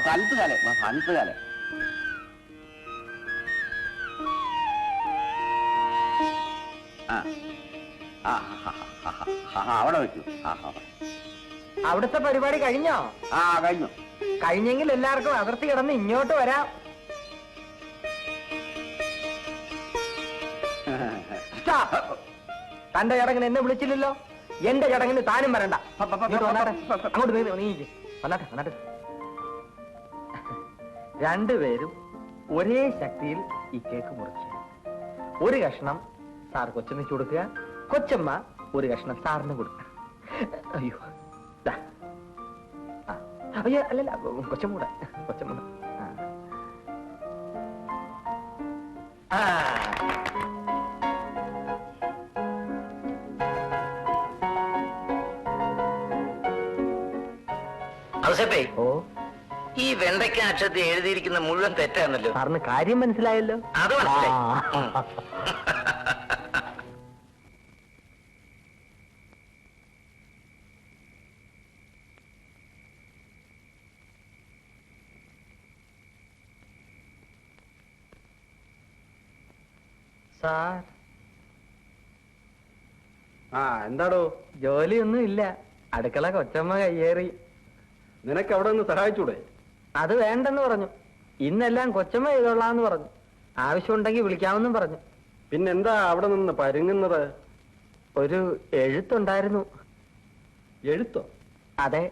തലത്തുകാലെ തലത്തുകാലെ അവിടെ വെച്ചു. അവിടുത്തെ പരിപാടി കഴിഞ്ഞോ? കഴിഞ്ഞു. കഴിഞ്ഞെങ്കിൽ എല്ലാവർക്കും അതിർത്തി കിടന്ന് ഇങ്ങോട്ട് വരാം. തന്റെ ചടങ്ങിന് എന്നെ വിളിച്ചില്ലല്ലോ. എന്റെ ചടങ്ങിന് താനും വരണ്ട. അങ്ങോട്ട് നീ വന്നാട്ടെ. രണ്ടുപേരും ഒരേ ശക്തിയിൽ ഈ കേക്ക് മുറിച്ച് ഒരു കഷ്ണം സാർ കൊച്ചമ്മയ്ക്ക് കൊടുക്കുക, കൊച്ചമ്മ ഒരു കഷ്ണം സാറിന് കൊടുക്കുക. അയ്യോ അയ്യോ അല്ലല്ല, കൊച്ചമ്മൂടെ. ഓ, ഈ വെണ്ടയ്ക്ക അക്ഷരത്തിൽ എഴുതിയിരിക്കുന്ന മുഴുവൻ തെറ്റാണല്ലോ. സാറിന് കാര്യം മനസ്സിലായല്ലോ. അത് മനസ്സിലായി. സാർ എന്താടോ? ജോലിയൊന്നും ഇല്ല, അടുക്കള കൊച്ചമ്മ കയ്യേറി. നിനക്ക് അവിടെ നിന്ന് സഹായിച്ചൂടെ? അത് വേണ്ടെന്ന് പറഞ്ഞു. ഇന്നെല്ലാം കൊച്ചമ്മ ചെയ്തോളാന്ന് പറഞ്ഞു. ആവശ്യമുണ്ടെങ്കിൽ വിളിക്കാമെന്നും പറഞ്ഞു. പിന്നെന്താ അവിടെ നിന്ന് പരുങ്ങുന്നത്? ഒരു എഴുത്തുണ്ടായിരുന്നു. എഴുത്തോ? അതെ,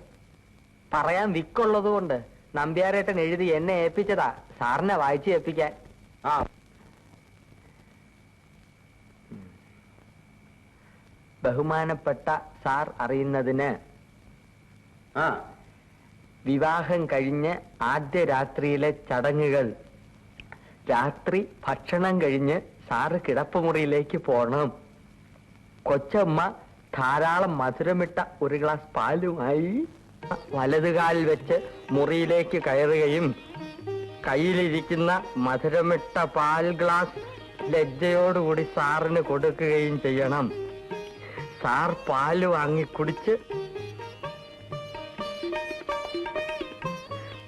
പറയാൻ വിക്കുള്ളത് കൊണ്ട് നമ്പ്യാരേട്ടൻ എഴുതി എന്നെ ഏൽപ്പിച്ചതാ, സാറിനെ വായിച്ച് ഏൽപ്പിക്കാൻ. ബഹുമാനപ്പെട്ട സാർ അറിയുന്നതിന്, വിവാഹം കഴിഞ്ഞ് ആദ്യ രാത്രിയിലെ ചടങ്ങുകൾ. രാത്രി ഭക്ഷണം കഴിഞ്ഞ് സാറ് കിടപ്പുമുറിയിലേക്ക് പോണം. കൊച്ചമ്മ ധാരാളം മധുരമിട്ട ഒരു ഗ്ലാസ് പാലുമായി വലതുകാലിൽ വെച്ച് മുറിയിലേക്ക് കയറുകയും കയ്യിലിരിക്കുന്ന മധുരമിട്ട പാൽ ഗ്ലാസ് ലജ്ജയോടുകൂടി സാറിന് കൊടുക്കുകയും ചെയ്യണം. സാർ പാല് വാങ്ങി കുടിച്ച്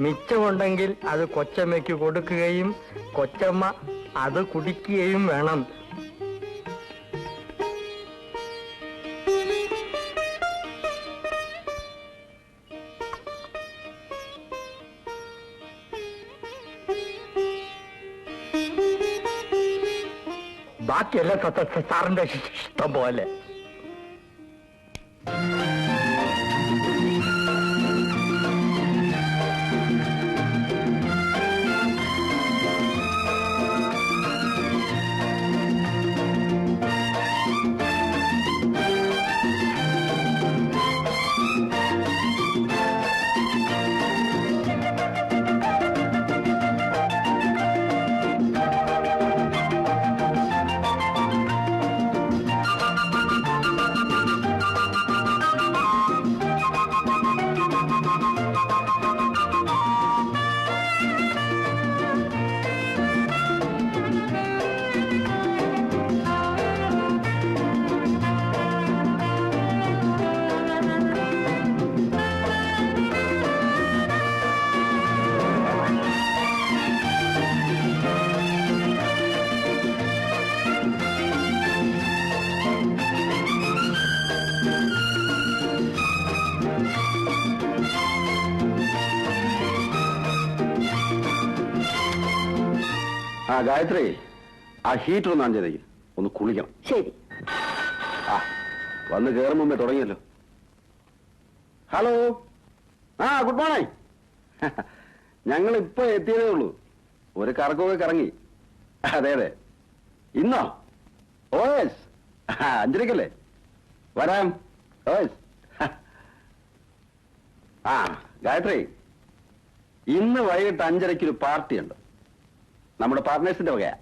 മിച്ചമുണ്ടെങ്കിൽ അത് കൊച്ചമ്മയ്ക്ക് കൊടുക്കുകയും കൊച്ചമ്മ അത് കുടിക്കുകയും വേണം. ബാക്കിയെല്ലാം സാറിന്റെ ഇഷ്ടം പോലെ. ഗായത്രി, ആ ഹീറ്റർ ഒന്ന് അഞ്ചതയ്ക്ക് ഒന്ന് കുളിക്കണം. ശരി. വന്ന് കയറും മുമ്പേ തുടങ്ങിയല്ലോ. Hello, good morning. ഞങ്ങൾ ഇപ്പൊ എത്തിയതേ ഉള്ളൂ. ഒരു കറക്കമൊക്കെ കറങ്ങി. അതെ. ഇന്നോ? ഓയസ്, 5:30 വരാം. ഓയസ്. ഗായത്രി, ഇന്ന് വൈകിട്ട് 5:30 ഒരു പാർട്ടി ഉണ്ട്. നമ്മുടെ പാർട്ട്നേഴ്സിന്റെ വകയാ.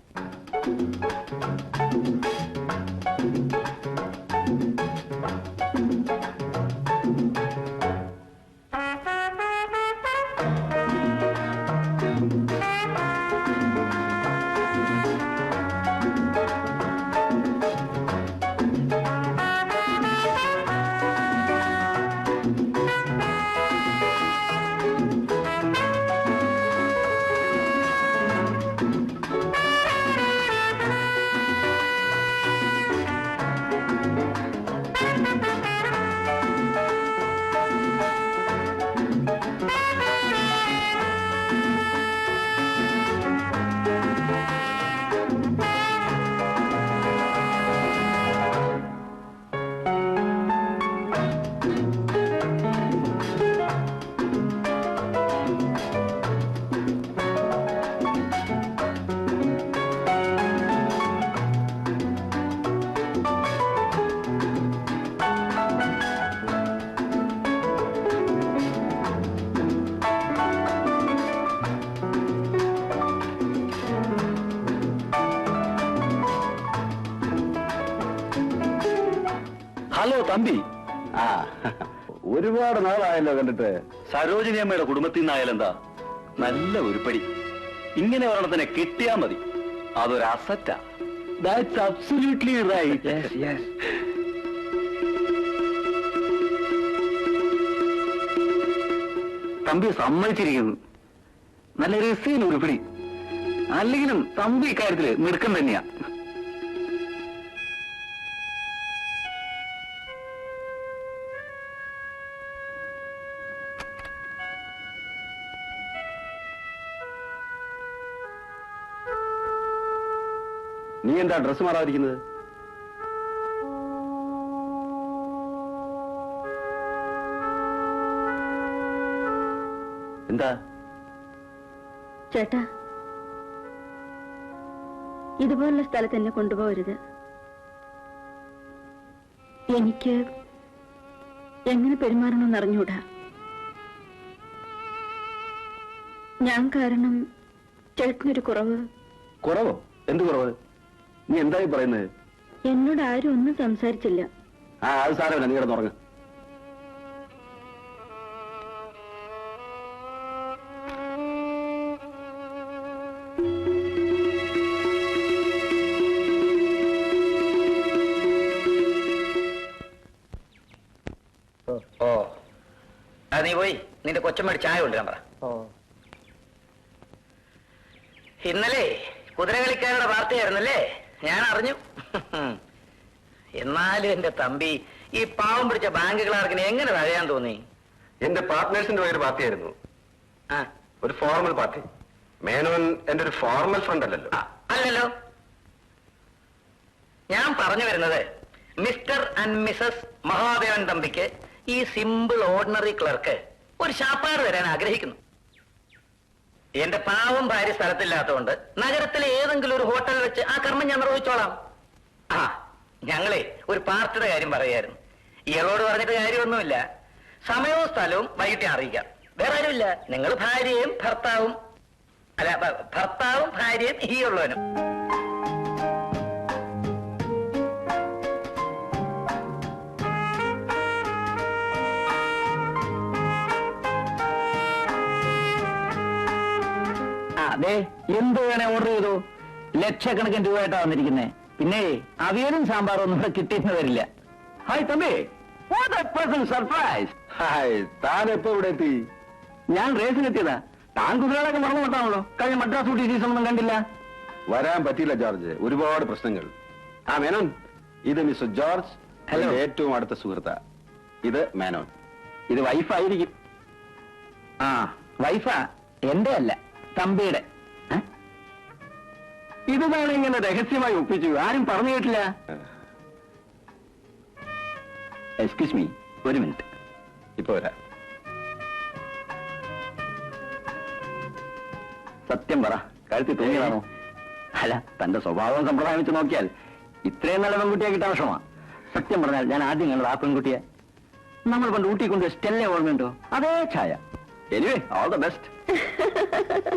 തമ്പി. ആ, ഒരുപാട് നാളായല്ലോ കണ്ടിട്ട്. സരോജിനി അമ്മയുടെ കുടുംബത്തിൽ നിന്നായാലെന്താ? നല്ല ഉരുപ്പടി. ഇങ്ങനെ ഒരെണ്ണത്തിനെ കിട്ടിയാ മതി. അതൊരു അസറ്റാ. That's absolutely right. തമ്പി സമ്മതിച്ചിരിക്കുന്നു. നല്ല രസീന ഉരുപ്പടി. അല്ലെങ്കിലും തമ്പി ഇക്കാര്യത്തില് മിടുക്കം തന്നെയാ. നീ എന്താ ഡ്രസ് മാറാതിരിക്കുന്നത്? എന്താ? ചേട്ടാ, ഇതുപോലുള്ള സ്ഥലത്ത് എന്നെ കൊണ്ടുപോകരുത്. എനിക്ക് എങ്ങനെ പെരുമാറണമെന്ന് അറിഞ്ഞൂടാ. ഞാൻ കാരണം ചേട്ടനൊരു കുറവ്. കുറവോ? എന്ത് കുറവ്? നീ എന്തായി പറയുന്നത്? എന്നോട് ആരും ഒന്നും സംസാരിച്ചില്ല. ആ, അത് സാരമില്ല, നീ കിടന്നുറങ്ങ്. ഓ, അത് നീ പോയി നിന്റെ കൊച്ചമ്മയുടെ ചായ കൊണ്ടുവരാൻ പറ. ഇന്നലെ കുതിരകളിക്കാരുടെ വാർത്തയായിരുന്നല്ലേ? ഞാൻ അറിഞ്ഞു. എന്നാലും എന്റെ തമ്പി, ഈ പാവം പിടിച്ച ബാങ്ക് ക്ലാർക്കിനെ എങ്ങനെ തഴയാൻ തോന്നി? എന്റെ പാർട്ട്നേഴ്സിന്റെ പേര് പാർട്ടിയായിരുന്നു. ആ, ഒരു ഫോർമൽ പാർട്ടി. മേനോൻ എന്റെ ഒരു ഫോർമൽ ഫ്രണ്ട് അല്ലല്ലോ. അല്ലല്ലോ. ഞാൻ പറഞ്ഞു വരുന്നത്, മിസ്റ്റർ ആൻഡ് മിസസ് മഹാദേവൻ തമ്പിക്ക് ഈ സിമ്പിൾ ഓർഡിനറി ക്ലർക്ക് ഒരു ശാപ്പാട് തരാൻ ആഗ്രഹിക്കുന്നു. എന്റെ പാവം ഭാര്യ സ്ഥലത്തില്ലാത്തതുകൊണ്ട് നഗരത്തിലെ ഏതെങ്കിലും ഒരു ഹോട്ടലിൽ വെച്ച് ആ കർമ്മം ഞാൻ നിർവഹിച്ചോളാം. ആ, ഞങ്ങളെ ഒരു പാർട്ടിയുടെ കാര്യം പറയായിരുന്നു. ഇയാളോട് പറഞ്ഞിട്ട് കാര്യമൊന്നുമില്ല. സമയവും സ്ഥലവും വൈകിട്ട് അറിയിക്കാം. വേറെ ആരുമില്ല. നിങ്ങൾ ഭാര്യയും ഭർത്താവും, അല്ല, ഭർത്താവും ഭാര്യയും ഈ ഉള്ളവനും. അതെ, എന്ത് വേണേ ഓർഡർ ചെയ്തു. ലക്ഷക്കണക്കിന് രൂപയായിട്ടാ വന്നിരിക്കുന്നേ. പിന്നെ അവിയലും സാമ്പാറും ഒന്നും ഇവിടെ കിട്ടിയെന്ന് വരില്ല. Hi Thampi. What a pleasant surprise. Hi, താൻ എപ്പോ ഇവിടെ എത്തി? ഞാൻ റേസിന് എത്തിയതാ. താൻ കുതിരകളൊക്കെ മറന്നു വിട്ടാണല്ലോ. കഴിഞ്ഞ മദ്രാസ് ഊട്ടി സീസൺ ഒന്നും കണ്ടില്ല. വരാൻ പറ്റിയില്ല ജോർജ്, ഒരുപാട് പ്രശ്നങ്ങൾ. ആ മേനോൻ, ഇത് മിസ്റ്റർ ജോർജ്. ഹലോ. എന്റെ ഏറ്റവും അടുത്ത സുഹൃത്താ. ഇത് മേനോൻ. ഇത് വൈഫായിരിക്കും. ആ, വൈഫാ. എന്റെ അല്ല, തമ്പിയുടെ. ഇതാണ് ഇങ്ങനെ രഹസ്യമായി ഒപ്പിച്ചു. ആരും പറഞ്ഞു കേട്ടില്ല. എക്സ്ക്യൂസ് മീ, ഒരു മിനിറ്റ്. ഇപ്പൊ വരാം. സത്യം പറ, കഴുത്തി തൂങ്ങിയതാണോ? അല്ല, തന്റെ സ്വഭാവം സമ്പ്രദായം വെച്ച് നോക്കിയാൽ ഇത്രയും നല്ല പെൺകുട്ടിയെ കിട്ടാൻ വിഷമാ. സത്യം പറഞ്ഞാൽ ഞാൻ ആദ്യം കണ്ടത് ആ പെൺകുട്ടിയെ. നമ്മൾ പണ്ട് ഊട്ടി കൊണ്ട് സ്റ്റെല്ല ഓർമ്മയുണ്ടോ? അതേ ഛായ. Anyway, all the best. Ha ha ha ha!